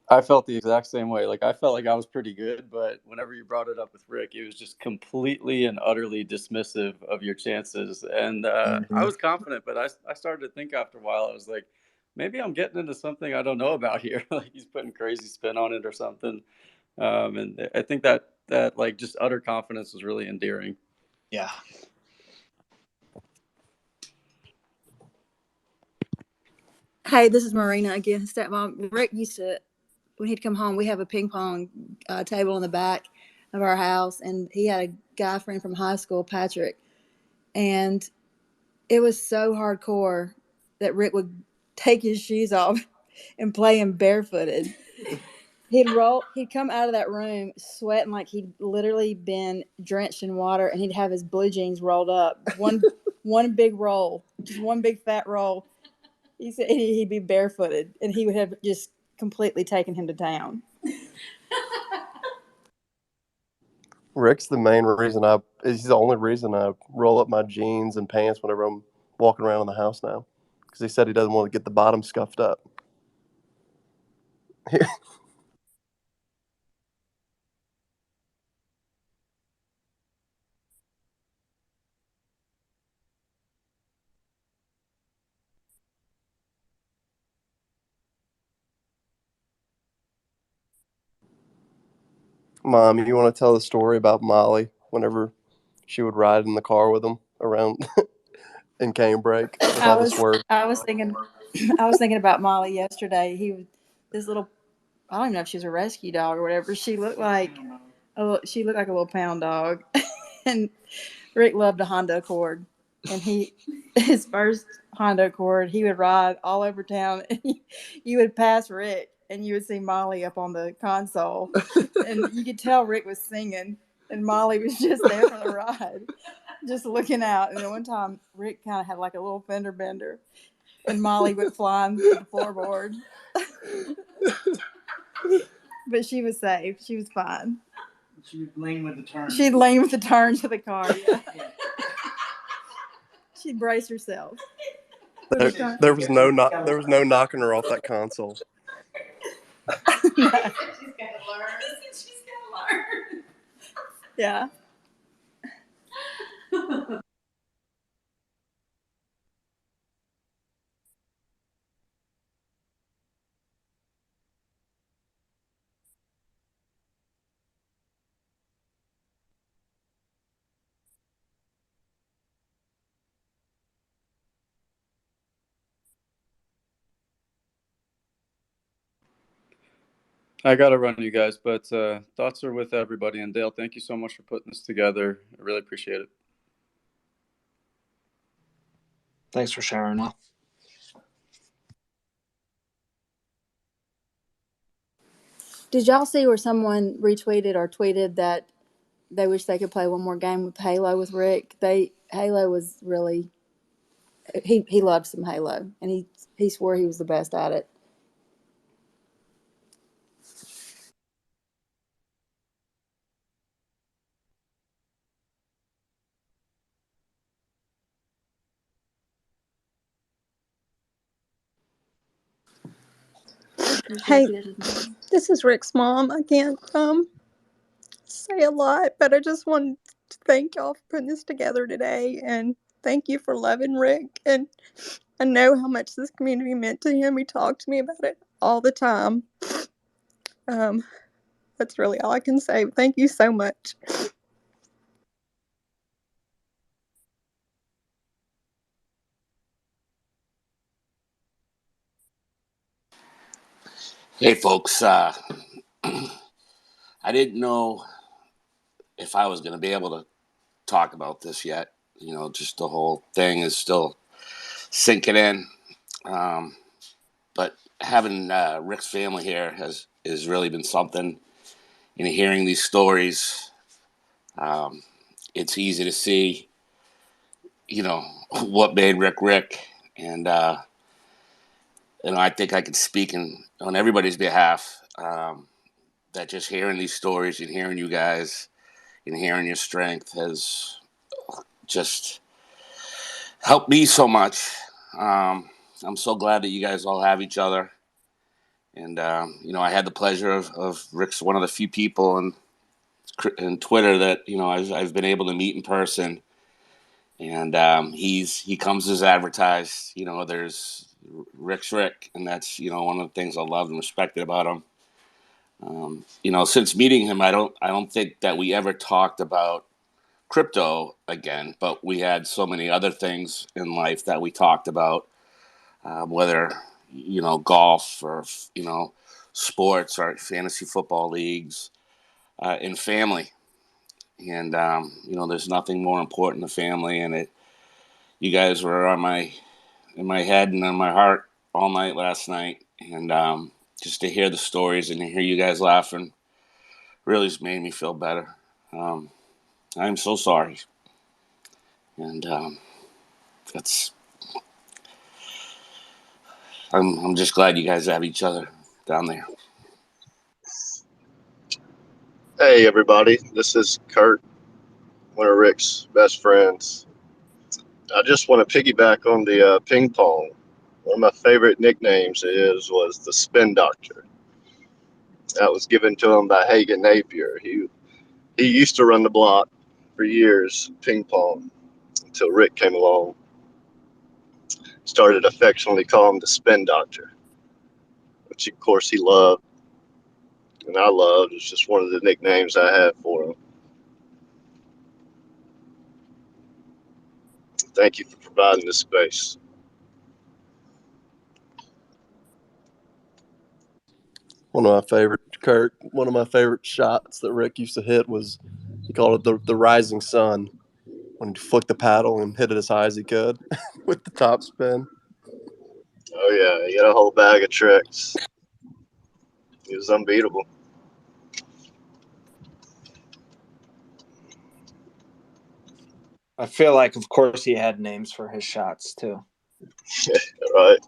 I felt the exact same way. Like I felt like I was pretty good, but whenever you brought it up with Rick, he was just completely and utterly dismissive of your chances. And I was confident, but I started to think after a while, I was like, maybe I'm getting into something I don't know about here. Like he's putting crazy spin on it or something. And I think that like just utter confidence was really endearing. yeah. Hey, this is Marina again, stepmom. Rick used to, when he'd come home, we have a ping pong table in the back of our house, and he had a guy friend from high school, Patrick, and it was so hardcore that Rick would take his shoes off and play him barefooted. He'd come out of that room sweating like he'd literally been drenched in water, and he'd have his blue jeans rolled up, one big roll, just one big fat roll. He said he'd be barefooted, and he would have just completely taken him to town. Rick's the main reason he's the only reason I roll up my jeans and pants whenever I'm walking around in the house now. Because he said he doesn't want to get the bottom scuffed up. Mom, you want to tell the story about Molly whenever she would ride in the car with him around in canebrake with I all the was swerves? I was thinking I was thinking about Molly yesterday. This little, I don't even know if she was a rescue dog or whatever. She looked like she looked like a little pound dog, and Rick loved a Honda Accord, and his first Honda Accord, he would ride all over town. And you would pass Rick, and you would see Molly up on the console, and you could tell Rick was singing, and Molly was just there for the ride, just looking out. And then one time, Rick kind of had like a little fender bender, and Molly went flying to the floorboard. But she was safe. She was fine. She'd lean with the turn. She'd lean with the turn to the car. Yeah. She'd brace herself. There was no knocking her off that console. She's got to learn. Yeah. I got to run, you guys, but thoughts are with everybody. And Dale, thank you so much for putting this together. I really appreciate it. Thanks for sharing. Did y'all see where someone retweeted or tweeted that they wish they could play one more game with Halo with Rick? Halo was really, he loved some Halo, and he swore he was the best at it. Hey, this is Rick's mom. I can't say a lot, but I just wanted to thank y'all for putting this together today, and thank you for loving Rick. And I know how much this community meant to him. He talked to me about it all the time. That's really all I can say. Thank you so much. Hey, folks. I didn't know if I was going to be able to talk about this yet. You know, just the whole thing is still sinking in. But having Rick's family here has really been something. And hearing these stories, it's easy to see, you know, what made Rick Rick. And, I think I could speak on everybody's behalf, that just hearing these stories and hearing you guys and hearing your strength has just helped me so much. I'm so glad that you guys all have each other. And, I had the pleasure of Rick's one of the few people in Twitter that, I've been able to meet in person. And he comes as advertised. There's Rick's Rick, and that's one of the things I loved and respected about him. Since meeting him, I don't think that we ever talked about crypto again, but we had so many other things in life that we talked about, whether golf or sports or fantasy football leagues, and family. And there's nothing more important than family, and you guys were in my head and on my heart all night last night, and just to hear the stories and to hear you guys laughing really just made me feel better. I'm so sorry, and that's I'm just glad you guys have each other down there. Hey everybody, this is Kurt, one of Rick's best friends. I just want to piggyback on the ping pong. One of my favorite nicknames was the Spin Doctor. That was given to him by Hagen Napier. He used to run the block for years, ping pong, until Rick came along. Started affectionately calling him the Spin Doctor, which of course he loved and I loved. It's just one of the nicknames I had for him. Thank you for providing this space. One of my favorite shots that Rick used to hit was, he called it the rising sun, when he flicked the paddle and hit it as high as he could with the top spin. Oh yeah, he had a whole bag of tricks. He was unbeatable. I feel like, of course, he had names for his shots too. Right.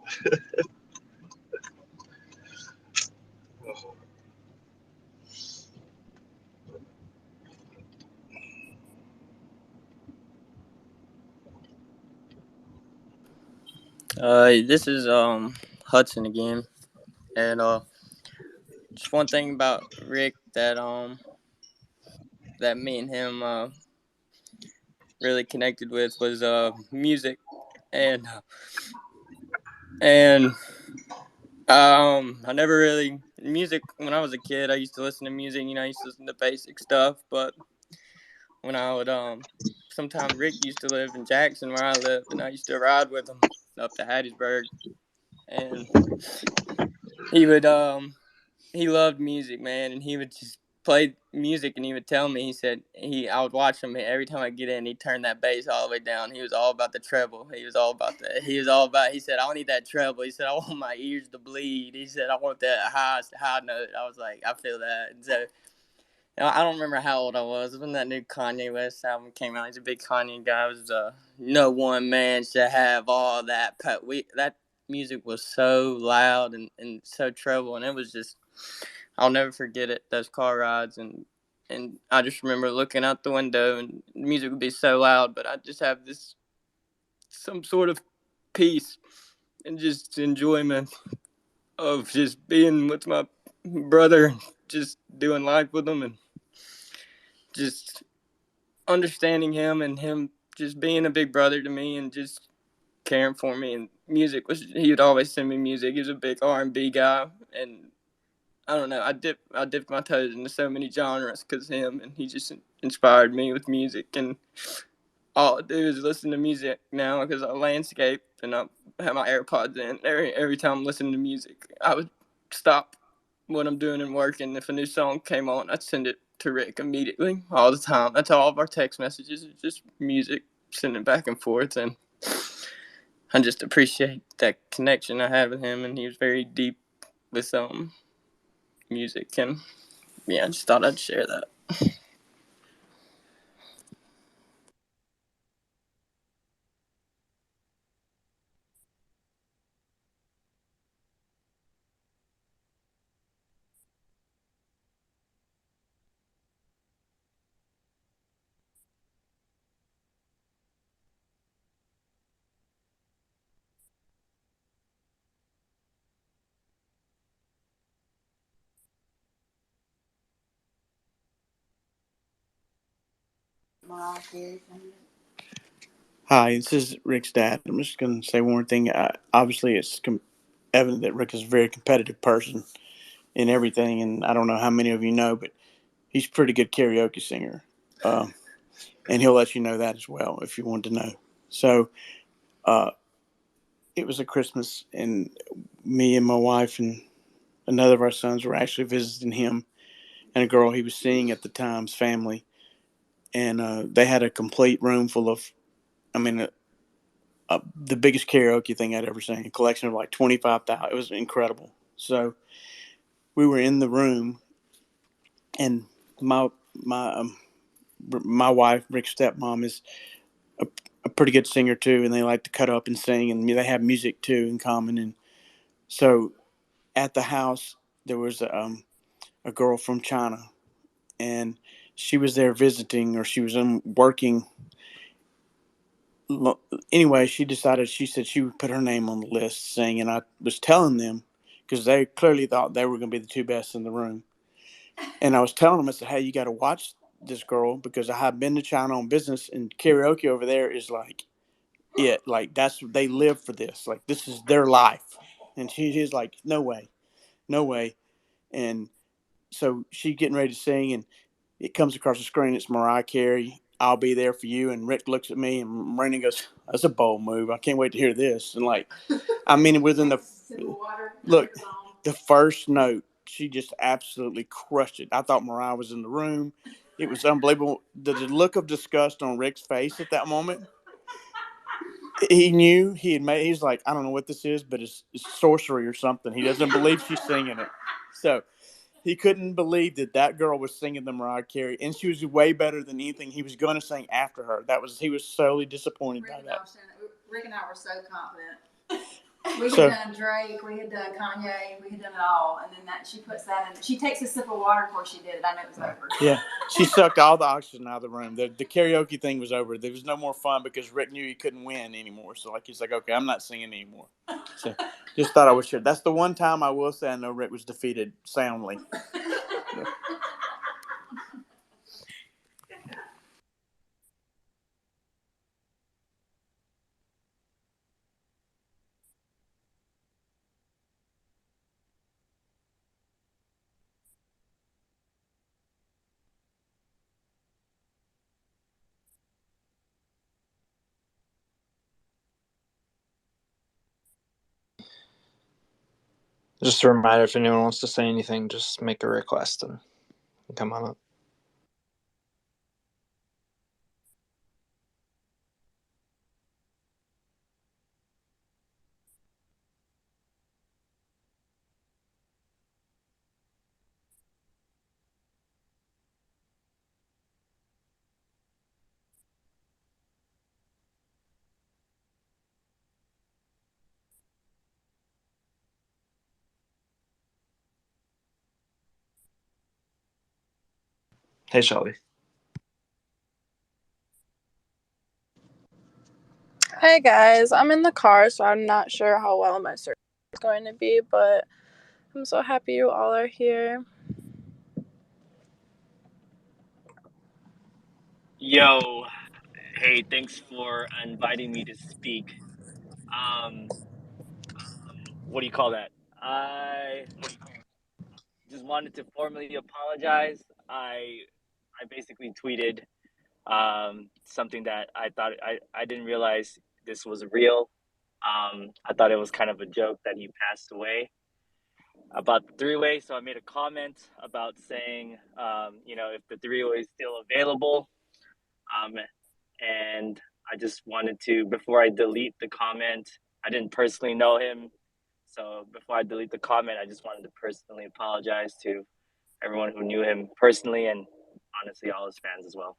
This is Hudson again, and just one thing about Rick that me and him really connected with was music, and I never really music when I was a kid. I used to listen to music, I used to listen to basic stuff, but when I would sometimes Rick used to live in Jackson where I lived, and I used to ride with him up to Hattiesburg, and he would he loved music, man, and he would just play music, and he would tell me, he said I would watch him every time I get in, he'd turn that bass all the way down. He was all about the treble. He said, I don't need that treble. He said, I want my ears to bleed. He said, I want that high note. I was like, I feel that. And so I don't remember how old I was when that new Kanye West album came out. He's a big Kanye guy. It was no one man should have all that. That music was so loud and so treble, and it was just, I'll never forget it. Those car rides, and I just remember looking out the window, and the music would be so loud, but I just have this some sort of peace and just enjoyment of just being with my brother, just doing life with him, and just understanding him and him just being a big brother to me and just caring for me. And music was, he would always send me music. He was a big R&B guy, and I don't know, I dipped my toes into so many genres because him, and he just inspired me with music. And all I do is listen to music now because I landscape and I have my AirPods in. Every time I'm listening to music, I would stop what I'm doing and working. If a new song came on, I'd send it to Rick immediately, all the time. That's all of our text messages. It's just music, sending back and forth, and I just appreciate that connection I had with him. And he was very deep with music, and yeah, I just thought I'd share that. Mariah Carey sang it. Hi, this is Rick's dad. I'm just going to say one more thing. Obviously, it's evident that Rick is a very competitive person in everything, and I don't know how many of you know, but he's a pretty good karaoke singer. And he'll let you know that as well if you want to know. So it was a Christmas, and me and my wife and another of our sons were actually visiting him and a girl he was seeing at the time's family. And they had a complete room full of, I mean, the biggest karaoke thing I'd ever seen, a collection of like 25,000. It was incredible. So we were in the room, and my wife, Rick's stepmom, is a pretty good singer too, and they like to cut up and sing, and they have music too in common. And so at the house there was a girl from China, and she was there visiting, or she was working. Anyway, she said she would put her name on the list to sing, and I was telling them because they clearly thought they were going to be the two best in the room. And I was telling them, I said, "Hey, you got to watch this girl because I have been to China on business, and karaoke over there is like it. Like they live for this. Like this is their life." And she's like, "No way, no way." And so she's getting ready to sing, and it comes across the screen. It's Mariah Carey. I'll be there for you. And Rick looks at me, and Brandon goes, "That's a bold move. I can't wait to hear this." And like, I mean, within the look, the first note, she just absolutely crushed it. I thought Mariah was in the room. It was unbelievable. The look of disgust on Rick's face at that moment. He knew he had made. He's like, I don't know what this is, but it's sorcery or something. He doesn't believe she's singing it. So he couldn't believe that girl was singing the Mariah Carey, and she was way better than anything he was going to sing after her. He was solely disappointed by that. Rick and I were so confident. We had done Drake, we had done Kanye, we had done it all, and then she puts that in. She takes a sip of water before she did it. I knew it was over. Yeah, she sucked all the oxygen out of the room. The karaoke thing was over. There was no more fun because Rick knew he couldn't win anymore. So he's like, okay, I'm not singing anymore. So just thought I would share. That's the one time I will say I know Rick was defeated soundly. So. Just a reminder, if anyone wants to say anything, just make a request and come on up. Hey, Shelby. Hey guys, I'm in the car, so I'm not sure how well my service is going to be, but I'm so happy you all are here. Yo, hey, thanks for inviting me to speak. Um, what do you call that? I just wanted to formally apologize. I basically tweeted something that I thought I didn't realize this was real. I thought it was kind of a joke that he passed away about the three-way. So I made a comment about saying, if the three-way is still available. And I just wanted to, before I delete the comment, I didn't personally know him. So before I delete the comment, I just wanted to personally apologize to everyone who knew him personally and honestly all his fans as well.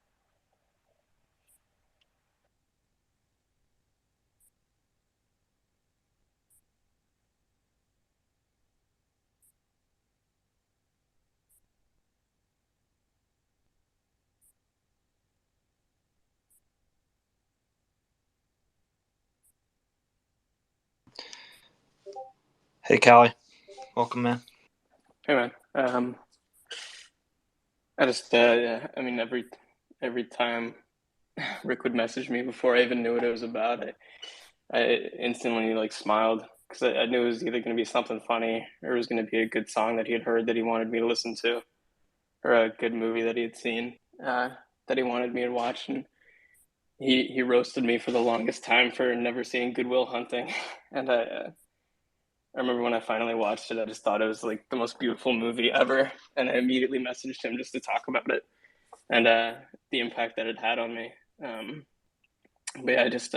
Hey, Callie. Welcome, man. Hey man. I just, I mean, every time Rick would message me before I even knew what it was about. I instantly like smiled because I knew it was either going to be something funny or it was going to be a good song that he had heard that he wanted me to listen to, or a good movie that he had seen that he wanted me to watch. And he roasted me for the longest time for never seeing Good Will Hunting, and I remember when I finally watched it, I just thought it was like the most beautiful movie ever, and I immediately messaged him just to talk about it and the impact that it had on me. But yeah, I just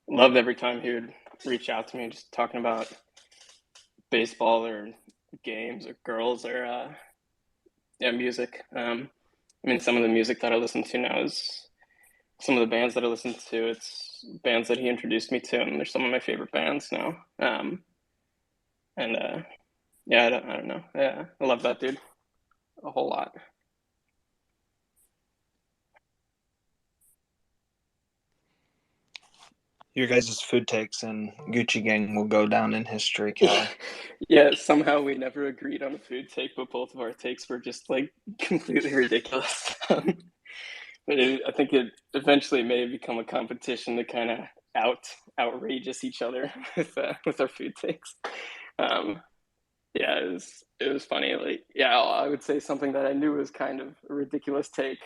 loved every time he would reach out to me, just talking about baseball or games or girls or yeah, music. I mean, some of the music that I listen to now is some of the bands that I listen to. It's bands that he introduced me to, and they're some of my favorite bands now. And yeah, I don't know. Yeah, I love that dude a whole lot. Your guys' food takes and Gucci Gang will go down in history, Callie. Yeah, somehow we never agreed on a food take, but both of our takes were just like completely ridiculous. But I think it eventually may have become a competition to kind of outrageous each other with our food takes. Um, yeah, it was funny. Like, yeah, I would say something that I knew was kind of a ridiculous take,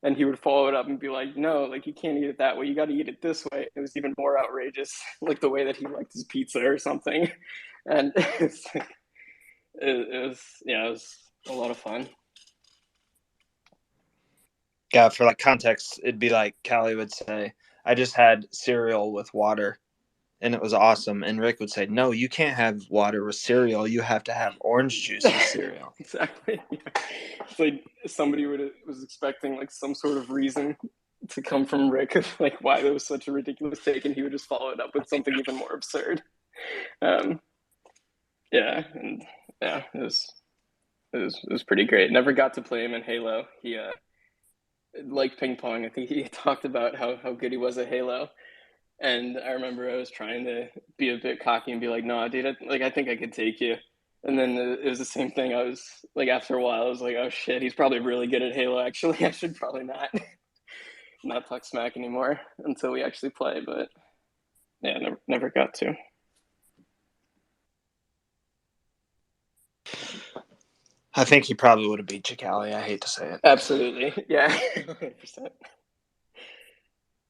and he would follow it up and be like, "No, like you can't eat it that way. You got to eat it this way." It was even more outrageous, like the way that he liked his pizza or something, and it was yeah, it was a lot of fun. Yeah, for like context, it'd be like Callie would say, I just had cereal with water and it was awesome. And Rick would say, no, you can't have water with cereal. You have to have orange juice with cereal. Exactly. Yeah. It's like somebody was expecting like some sort of reason to come from Rick of like why that was such a ridiculous take, and he would just follow it up with something even more absurd. Um, yeah, and yeah, it was pretty great. Never got to play him in Halo. He liked ping pong. I think he talked about how good he was at Halo. And I remember I was trying to be a bit cocky and be like, "No, dude, I think I could take you." And then it was the same thing. I was like, after a while, I was like, "Oh shit, he's probably really good at Halo. Actually, I should probably not talk smack anymore until we actually play." But yeah, never got to. I think he probably would have beat you, Callie. I hate to say it. Absolutely, yeah, 100%.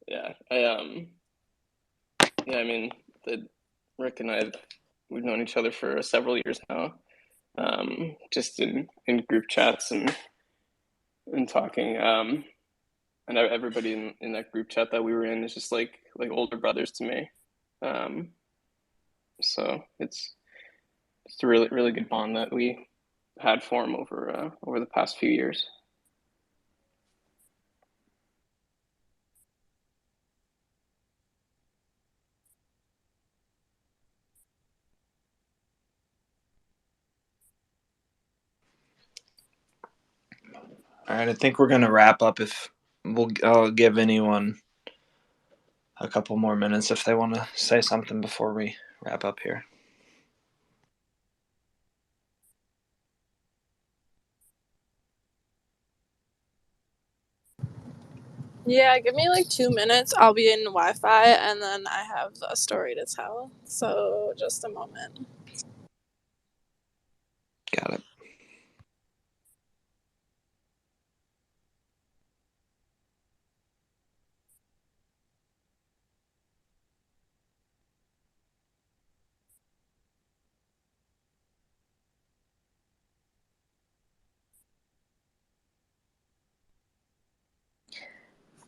Yeah, yeah. I mean, Rick and we've known each other for several years now. Just in group chats and talking. And everybody in that group chat that we were in is just like older brothers to me. Um, so it's a really good bond that we had form over the past few years. All right, I think we're going to wrap up. If I'll give anyone a couple more minutes if they want to say something before we wrap up here. Yeah, give me like 2 minutes. I'll be in Wi-Fi, and then I have a story to tell. So just a moment. Got it.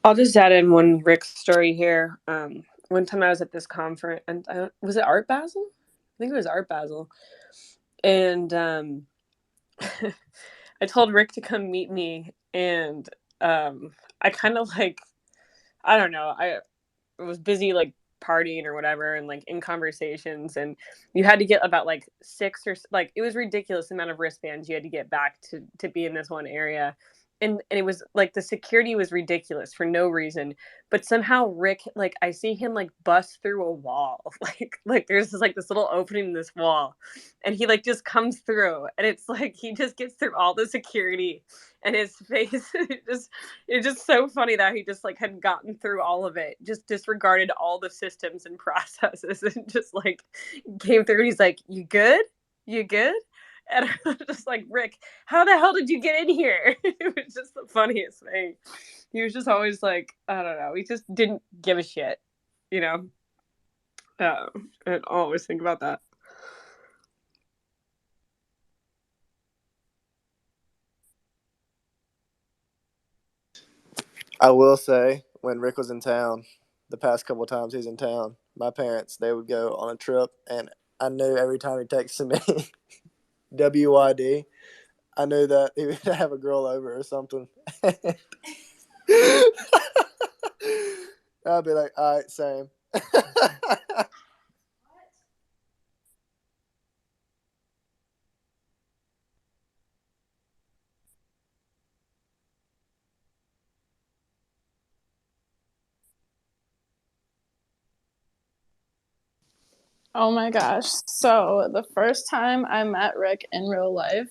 I'll just add in one Rick story here. One time I was at this conference, and was it Art Basel? I think it was Art Basel, and I told Rick to come meet me, and I kind of like, I don't know, I was busy like partying or whatever, and like in conversations, and you had to get about like six or like it was ridiculous amount of wristbands you had to get back to be in this one area. and it was like the security was ridiculous for no reason, but somehow Rick, like, I see him like bust through a wall, like there's this little opening in this wall, and he like just comes through, and it's like he just gets through all the security, and his face it's just so funny that he just like had gotten through all of it, just disregarded all the systems and processes, and just like came through. And he's like, "You good? You good?" And I was just like, "Rick, how the hell did you get in here?" It was just the funniest thing. He was just always like, I don't know, he just didn't give a shit, you know? And I'll always think about that. I will say, when Rick was in town, the past couple of times he's in town, my parents, they would go on a trip, and I knew every time he texted me WYD, I knew that he would have a girl over or something. I'd be like, all right, same. Oh my gosh. So the first time I met Rick in real life,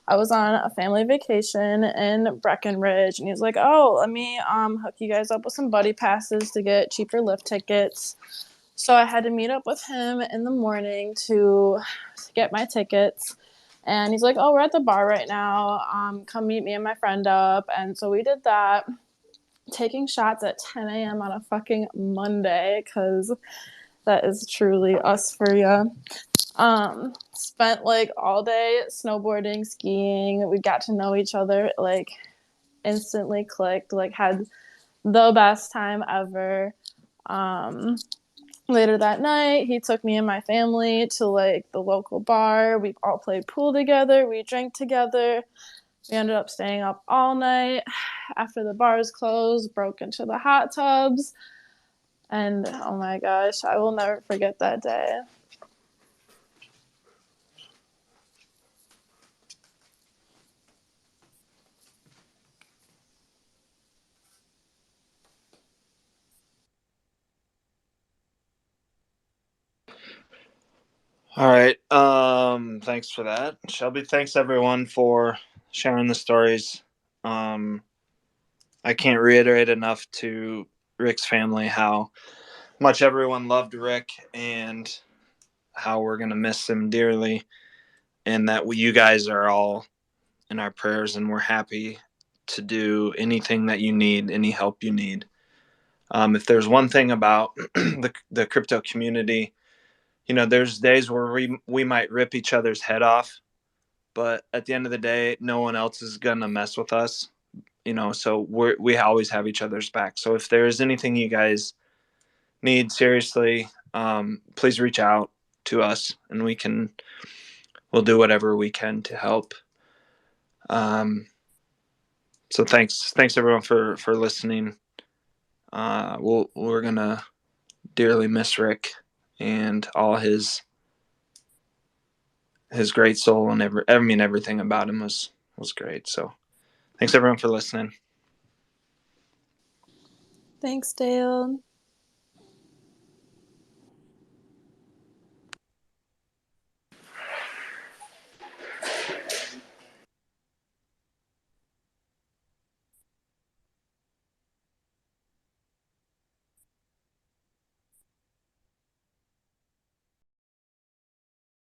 I was on a family vacation in Breckenridge, and he was like, "Oh, let me hook you guys up with some buddy passes to get cheaper lift tickets." So I had to meet up with him in the morning to get my tickets. And he's like, "Oh, we're at the bar right now. Come meet me and my friend up." And so we did that, taking shots at 10 a.m. on a fucking Monday, because that is truly us for you. Spent like all day snowboarding, skiing. We got to know each other, like instantly clicked, like had the best time ever. Later that night, he took me and my family to like the local bar. We all played pool together. We drank together. We ended up staying up all night. After the bars closed, broke into the hot tubs. And oh my gosh, I will never forget that day. All right. Thanks for that, Shelby. Thanks everyone for sharing the stories. Um, I can't reiterate enough to Rick's family how much everyone loved Rick and how we're gonna miss him dearly, and that you guys are all in our prayers, and we're happy to do anything that you need, any help you need. If there's one thing about the crypto community, there's days where we might rip each other's head off, but at the end of the day, no one else is gonna mess with us. So we always have each other's back. So if there is anything you guys need, seriously, please reach out to us, and we'll do whatever we can to help. So thanks everyone for listening. We're gonna dearly miss Rick and all his great soul, and everything about him was great. So thanks everyone for listening. Thanks, Dale.